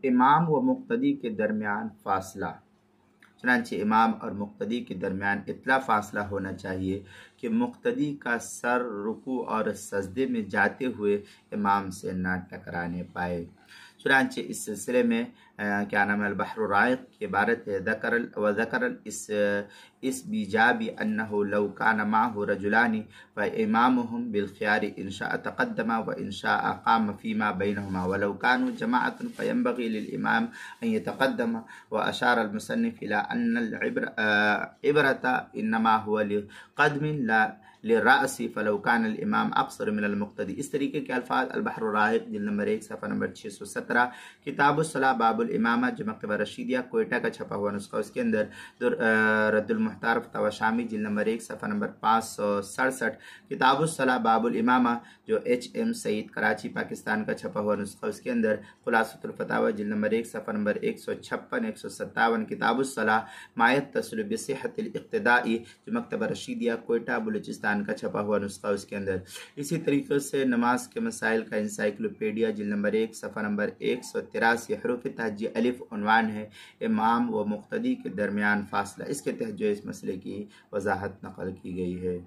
امام و مقتدی کے درمیان فاصلہ، چنانچہ امام اور مقتدی کے درمیان اتنا فاصلہ ہونا چاہیے کہ مقتدی کا سر رکوع اور سجدے میں جاتے ہوئے امام سے نہ ٹکرانے پائے۔ چنانچہ اس سلسلے میں کیا نام ہے البحر الرائق کی عبارت ہے، وذکر اس بیجاب انہ لو کان معه رجلان فامامهم بالخيار ان شاء تقدم وان شاء قام فيما بينهما ولو كانوا جماعة فينبغي للامام ان يتقدم، واشار المصنف الى ان العبرة انما هو لقدم لا للرأس فلو كان الامام اقصر من المقتدی۔ اس طریقے کے الفاظ البحر الرائق جلد نمبر 1 صفحہ نمبر 617 کتاب الصلاۃ باب الامامہ جو مکتبہ رشیدیہ کوئٹہ کا چھپا ہوا نسخہ، اس کے اندر رد المحتار فتاوی شامی جلد نمبر 1 صفحہ نمبر 567 کتاب الصلاۃ باب الامامہ جو ایچ ایم سعید کراچی پاکستان کا چھپا ہوا نسخہ، اس کے اندر خلاصۃ الفتاوی جلد نمبر 1 صفحہ نمبر 156 157 کتاب الصلاۃ ما یتصل بصحۃ الاقتداء جو مکتبہ رشیدیہ کوئٹہ بلوچستان کا چھپا ہوا نسخہ، اس کے اندر اسی طریقے سے نماز کے مسائل کا انسائکلوپیڈیا جلد نمبر 1 صفحہ نمبر 183 حروف تہجی الف عنوان ہے امام و مقتدی کے درمیان فاصلہ، اس کے تحت جو اس مسئلے کی وضاحت نقل کی گئی ہے۔